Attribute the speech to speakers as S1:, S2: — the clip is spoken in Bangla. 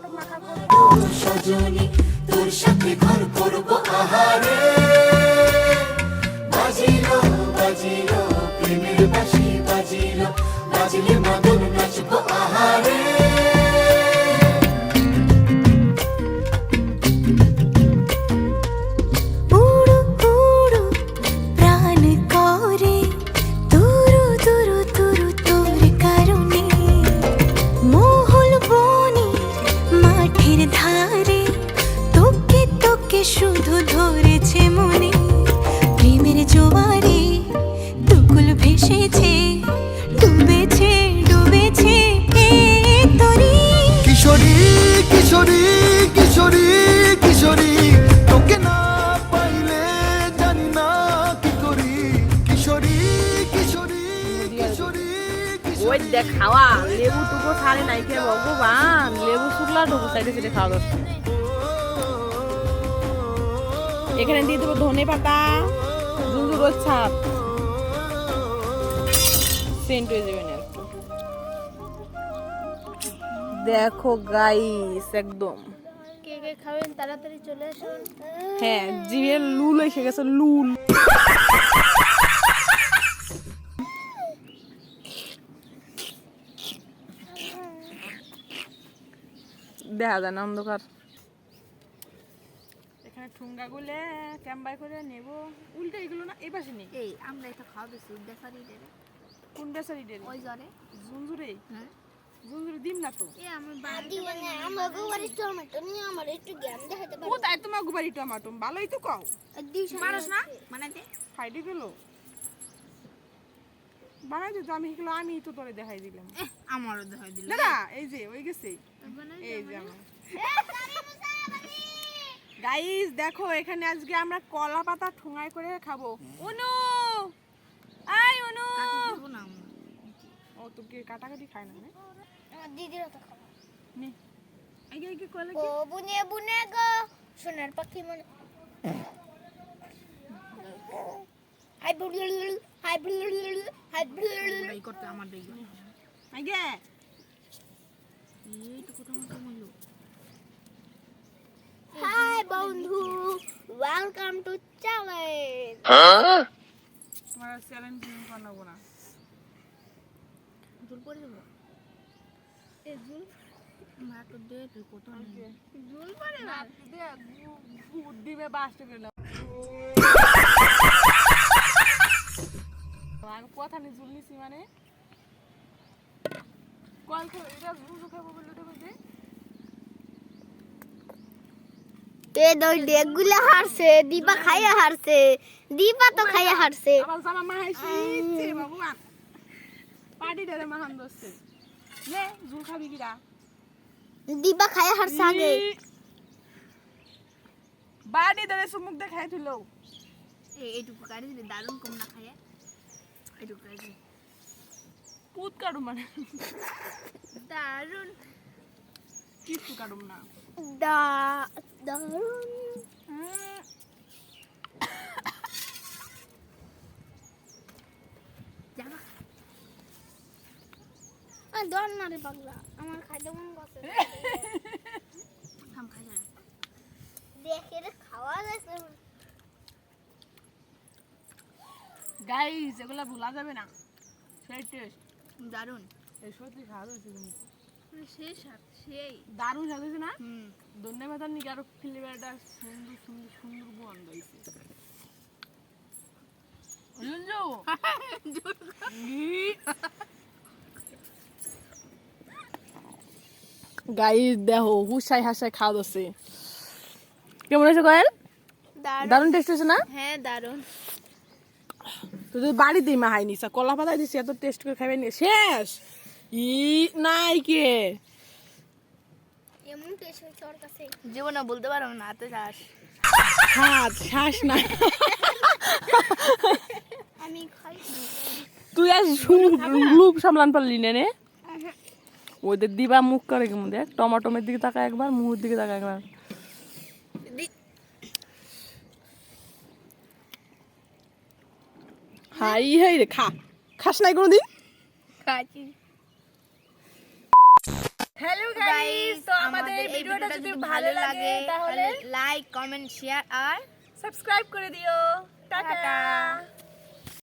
S1: টমাটো মাখা করব সজনী তোর সাথে ঘর করব আহারে বাজিলো বাজিলো প্রেমের বাঁশি বাজিলো বাজলে মদন নাচব আহারে
S2: শুধু ধরেছে মনে প্রেমের জোয়ারে দুকুল ভেসেছে ডুবেছে ডুবেছে তরি
S1: কিশোরী কিশোরী কিশোরী কিশোরী তোকে না পাইলে জানি না কি করি কিশোরী কিশোরী কিশোরী
S3: ওই দেখ খাওয়া লেবু টুকু ছাড়ে নাই কে ভগবান লেবু শুকলা টুকু সাইডে সাইডে খাওয়া দরকার এখানে দিয়ে দেবো ধনে পাতা জুজুর ছাপ সেন্ট হয়ে যাবে না একটু দেখো গাইস একদম
S4: কে কে খাবেন তাড়াতাড়ি চলে আসুন
S3: হ্যাঁ জিভে লুল এসে গেছে লুল দেখা যায় না অন্ধকার এখানে ঠুঙ্গা গুলে ক্যাম্বাই করে নেব উল্টে এগুলো না এই পাশে নেই
S4: এই আমরা এটা খাওয়া বেশি দেখারি দেবে
S3: কোন বেচারি ডেরে
S4: ওই জরে
S3: ঝুনঝুরে
S4: হ্যাঁ
S3: ঝুনঝুরে দিম না তো
S4: এ আমি বাড়ি মানে আমার গোবারি টমেটো নিয়ে আমার একটু জ্ঞান দেখাতে
S3: ও তাই তোমার গুবারি টমাটো ভালোই তো কও
S4: দিস মানুষ না বানাইতে
S3: খাইতে গেল বানাই দিত আমি এগুলো আমি তো তোরে দেখাই দিলাম
S4: আমারও দেখাই দিল
S3: দাদা এই যে ওই গেছে এই যে আমার গাইস দেখো এখানে আজকে আমরা কলা পাতা ঠুঙ্গাই করে খাবো অনু আই অনু ও তো কি কাটাকাটি খায় না
S4: আমার দিদিরা তো খাবে
S3: নে আগে আগে কলা
S4: ও বুনে বুনে গো সোনার পাখি মনে হাই বুলুল হাই বুলুল হাই বুলুল এই করতে আমার দেই
S3: আগে
S4: এইটুকু টমেটো মইলো হাই বন্ধু ওয়েলকাম টু চ্যালেঞ্জ
S3: তোমার চ্যালেঞ্জ বানাবো না
S4: জুল পড়ে যাবো এ জুল মা তো দে তুই কত জুল পড়ে না
S3: ভূত দিবে বাসতে গেলাম আমি কথা নি ঝুল নিছি মানে কল করে এটা ঝুল খাবো বলে দেবে যে
S4: এ দই ডেগুলা হারছে দীপা খাইয়া হারছে দীপা তো খাইয়া হারছে
S3: আমার জামা মাহাইছি ইচ্ছে ভগবান পার্টি ডেরে মাহান দোস্তে নে ঝুল খাবি কিরা
S4: দীপা খাইয়া হারছে আগে
S3: বাড়ি ডেরে সুমুক দে খাই তুলো
S4: এইটুকু কাটি দিলে দারুণ কম না খাইয়া এইটুকু কাটি
S3: পুত কাটু মানে
S4: দারুণ
S3: কিচ্ছু কাটুম না
S4: দারুণ যাবা দর না রে পাগলা আমার খাইতে মন করছে থাম খাই না দেখে রে খাওয়া যাচ্ছে
S3: গাইস এগুলা ভুলা যাবে না সেই টেস্ট
S4: দারুণ
S3: এই সত্যি খাওয়া যাচ্ছে কিন্তু
S4: সেই স্বাদ সেই
S3: দারুণ স্বাদ হয়েছে না ধন্যবাদ নিকে আরো ফ্লেভারটা সুন্দর সুন্দর সুন্দর গন্ধ হয়েছে গাইস দেখো হুসাই হাসাই খাওয়া যাচ্ছে কেমন হয়েছে কয়েল দারুণ টেস্ট হয়েছে না
S4: হ্যাঁ দারুণ
S3: তো যদি বাড়িতেই মাহাই নিছা কলা পাতায় দিছি এত টেস্ট করে খাবে নি শেষ ই নাই কে
S4: এমন টেস্ট হয়েছে ওর কাছে জীবনে বলতে পারো না এত শ্বাস
S3: হাত শ্বাস না
S4: আমি খাই
S3: তুই আজ লুপ সামলান পারলি না রে ওদের দিবা মুখ করে কেমন দেখ টমাটোমের দিকে তাকা একবার মুহুর দিকে তাকা একবার হাই হাই রে খা খাস নাই কোনোদিন
S4: খাচ্ছি
S3: হ্যালো গাইস, তো আমাদের এই ভিডিওটা যদি ভালো লাগে তাহলে
S4: লাইক কমেন্ট শেয়ার আর
S3: সাবস্ক্রাইব করে দিও। টাটা।